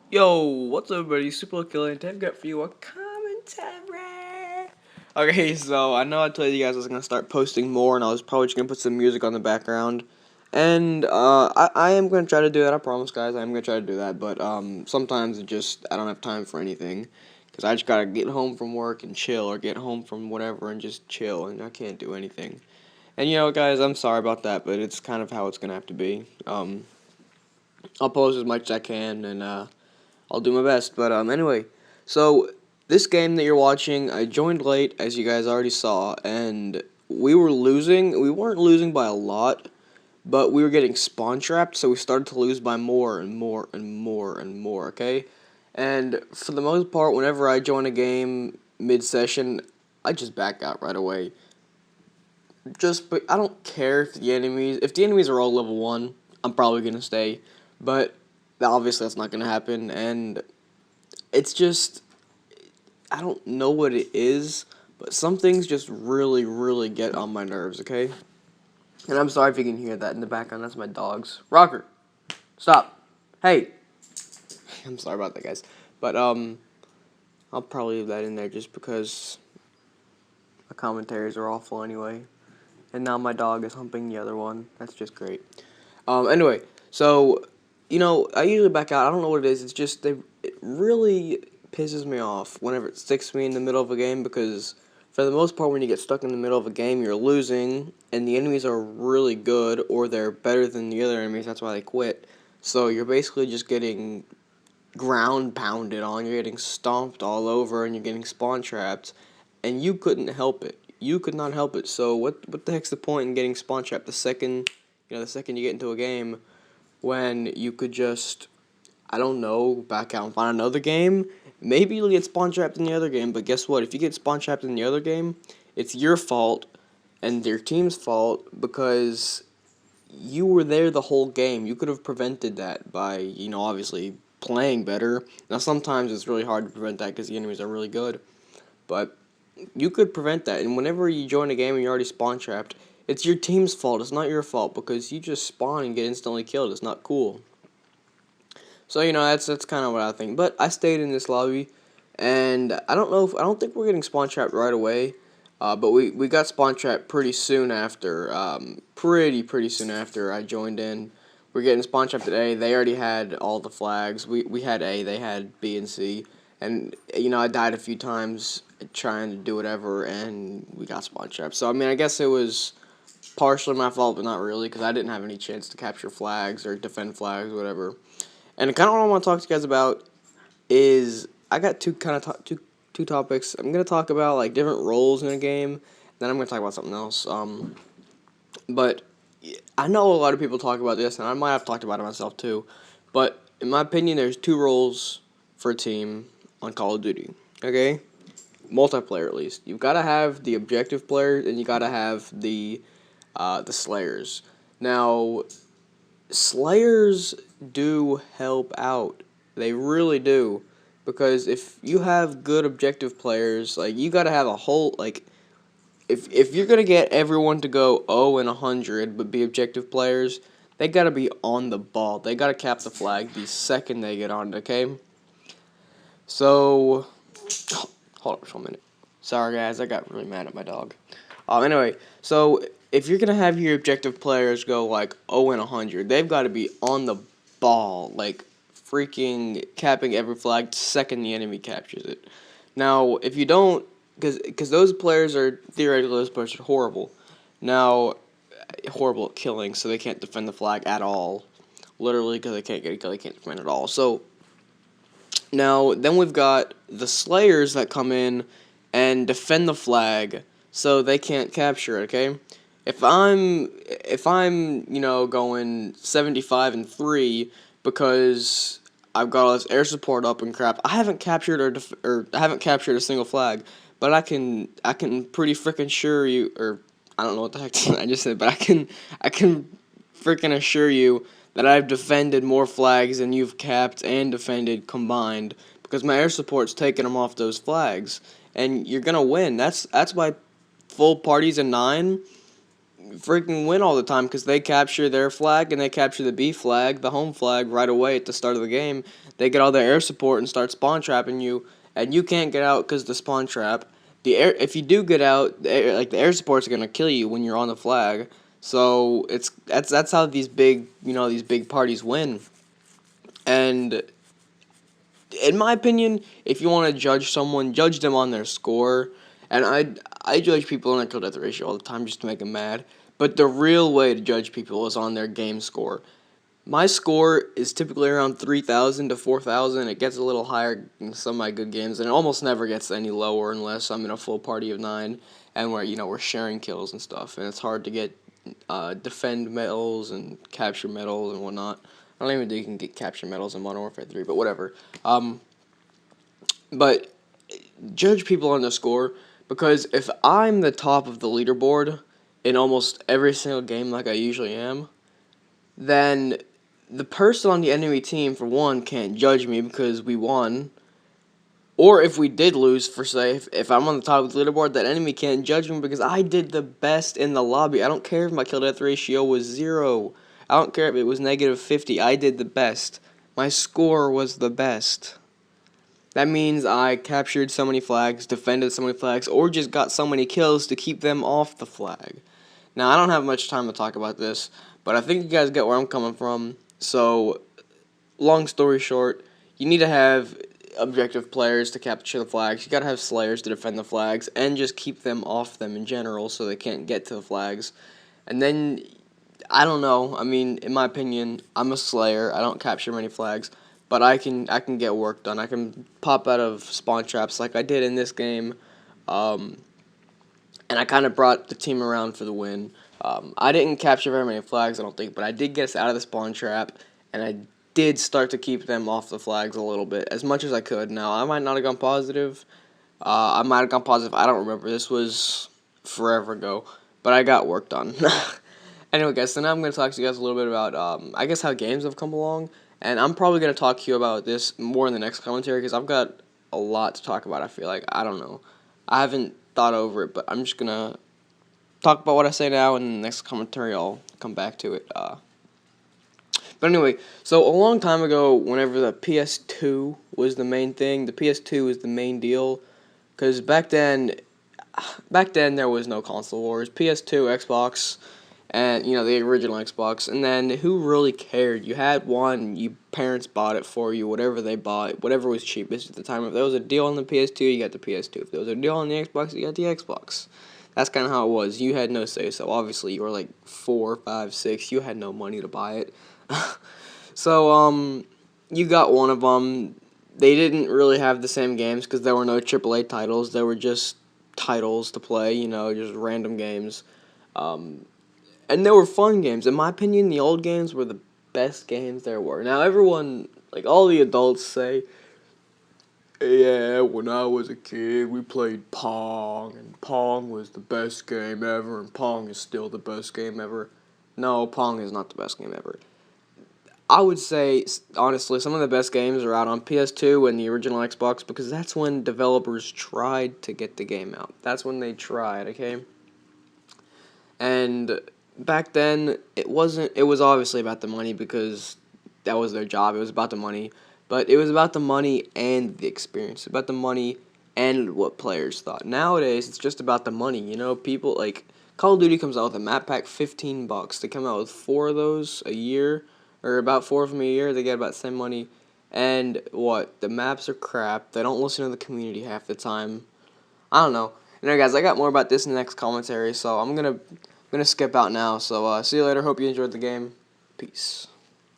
Yo, what's up, everybody? Super Killer and I've got for you a commentary. Okay, so I know I told you guys I was gonna start posting more, and I was probably just gonna put some music on the background, and I am gonna try to do that. I promise, guys, I am gonna try to do that. But sometimes I don't have time for anything, because I just gotta get home from work and chill, or get home from whatever and just chill, and I can't do anything. And guys, I'm sorry about that, but it's kind of how it's gonna have to be. I'll post as much as I can, and I'll do my best. But anyway, so this game that you're watching, I joined late, as you guys already saw, and we were losing. We weren't losing by a lot, but we were getting spawn trapped, so we started to lose by more and more and more and more. Okay, and for the most part, whenever I join a game mid-session, I just back out right away. But I don't care if the enemies are all level 1, I'm probably gonna stay, but obviously that's not gonna happen, and it's just I don't know what it is, but some things just really, really get on my nerves, okay? And I'm sorry if you can hear that in the background. That's my dogs. Rocker, stop. Hey. I'm sorry about that, guys. But I'll probably leave that in there just because my commentaries are awful anyway. And now my dog is humping the other one. That's just great. Anyway, so I usually back out. I don't know what it is. It's just it really pisses me off whenever it sticks me in the middle of a game, because for the most part when you get stuck in the middle of a game, you're losing and the enemies are really good, or they're better than the other enemies. That's why they quit. So you're basically just getting ground pounded on. You're getting stomped all over, and you're getting spawn trapped, and you couldn't help it. You could not help it. So what the heck's the point in getting spawn trapped the second you get into a game, when you could just, I don't know, back out and find another game? Maybe you'll get spawn trapped in the other game, but guess what? If you get spawn trapped in the other game, it's your fault and your team's fault, because you were there the whole game. You could have prevented that by, obviously playing better. Now, sometimes it's really hard to prevent that because the enemies are really good, but you could prevent that. And whenever you join a game and you're already spawn trapped, it's your team's fault. It's not your fault, because you just spawn and get instantly killed. It's not cool. So that's kind of what I think. But I stayed in this lobby, and I don't think we're getting spawn trapped right away. But we got spawn trapped pretty soon after. Pretty soon after I joined in. We're getting spawn trapped at A. They already had all the flags. We had A. They had B and C. And I died a few times trying to do whatever, and we got spawn trapped. So I mean, I guess it was partially my fault, but not really, because I didn't have any chance to capture flags or defend flags, whatever. And kind of what I want to talk to you guys about is I got two topics. I'm gonna talk about like different roles in a game. Then I'm gonna talk about something else. But I know a lot of people talk about this, and I might have talked about it myself too. But in my opinion, there's two roles for a team on Call of Duty. Okay, multiplayer at least. You've got to have the objective players, and you got to have the slayers. Now, slayers do help out. They really do. Because if you have good objective players, like, you gotta have a whole, like, if you're gonna get everyone to go 0 and 100 but be objective players, they gotta be on the ball. They gotta cap the flag the second they get on it, okay? So, hold on for a minute. Sorry, guys, I got really mad at my dog. Anyway, so if you're gonna have your objective players go like 0 and 100, they've got to be on the ball, like freaking capping every flag the second the enemy captures it. Now, if you don't, because those players are theoretically those players are horrible. Now, horrible at killing, so they can't defend the flag at all. Literally, because they can't get a kill, they can't defend at all. So now, then we've got the Slayers that come in and defend the flag, so they can't capture it, okay? If I'm going 75-3 because I've got all this air support up and crap, I haven't captured or I haven't captured a single flag, but I can pretty freaking sure you, or I don't know what the heck I just said, but I can freaking assure you that I've defended more flags than you've capped and defended combined, because my air support's taking them off those flags, and you're gonna win. That's why full parties in 9 freaking win all the time, because they capture their flag and they capture the B flag, the home flag, right away at the start of the game. they get all their air support and start spawn trapping you, and you can't get out because the spawn trap. If you do get out, the air support's gonna kill you when you're on the flag. So that's how these big parties win. And in my opinion, if you want to judge someone, judge them on their score. And I judge people on their kill death ratio all the time just to make them mad. But the real way to judge people is on their game score. My score is typically around 3,000 to 4,000. It gets a little higher in some of my good games, and it almost never gets any lower unless I'm in a full party of 9 and we're sharing kills and stuff. And it's hard to get defend medals and capture medals and whatnot. I don't even think you can get capture medals in Modern Warfare 3, but whatever. But judge people on their score, because if I'm the top of the leaderboard in almost every single game like I usually am, then the person on the enemy team, for one, can't judge me because we won. Or if we did lose, for say, if I'm on the top of the leaderboard, that enemy can't judge me because I did the best in the lobby. I don't care if my kill death ratio was 0. I don't care if it was -50. I did the best. My score was the best. That means I captured so many flags, defended so many flags, or just got so many kills to keep them off the flag. Now, I don't have much time to talk about this, but I think you guys get where I'm coming from. So, long story short, you need to have objective players to capture the flags. You gotta have slayers to defend the flags, and just keep them off them in general so they can't get to the flags. And then, I don't know, I mean, in my opinion, I'm a slayer. I don't capture many flags, but I can get work done. I can pop out of spawn traps like I did in this game, and I kind of brought the team around for the win. I didn't capture very many flags, I don't think, but I did get us out of the spawn trap, and I did start to keep them off the flags a little bit, as much as I could. Now, I might not have gone positive. I might have gone positive. I don't remember. This was forever ago, but I got work done. Anyway, guys, so now I'm going to talk to you guys a little bit about, I guess, how games have come along, and I'm probably going to talk to you about this more in the next commentary, because I've got a lot to talk about, I feel like. I don't know. I haven't thought over it, but I'm just going to talk about what I say now, and in the next commentary I'll come back to it. But anyway, so a long time ago, whenever the PS2 was the main thing, the PS2 was the main deal, because back then there was no console wars. PS2, Xbox, and the original Xbox, and then who really cared? You had one, your parents bought it for you, whatever they bought, whatever was cheapest at the time. If there was a deal on the PS2, you got the PS2. If there was a deal on the Xbox, you got the Xbox. That's kind of how it was. You had no say, so obviously you were like 4, 5, 6. You had no money to buy it. So, you got one of them. They didn't really have the same games because there were no AAA titles. There were just titles to play, just random games. And they were fun games. In my opinion, the old games were the best games there were. Now, everyone, like all the adults say, yeah, when I was a kid, we played Pong, and Pong was the best game ever, and Pong is still the best game ever. No, Pong is not the best game ever. I would say, honestly, some of the best games are out on PS2 and the original Xbox, because that's when developers tried to get the game out. That's when they tried, okay? And back then, it was obviously about the money, because that was their job. It was about the money. But it was about the money and the experience, about the money and what players thought. Nowadays, it's just about the money. People like Call of Duty comes out with a map pack, $15. They come out with 4 of those a year, or about 4 of them a year. They get about the same money. And what? The maps are crap. They don't listen to the community half the time. I don't know. Anyway, guys, I got more about this in the next commentary, so I'm gonna skip out now. So see you later. Hope you enjoyed the game. Peace.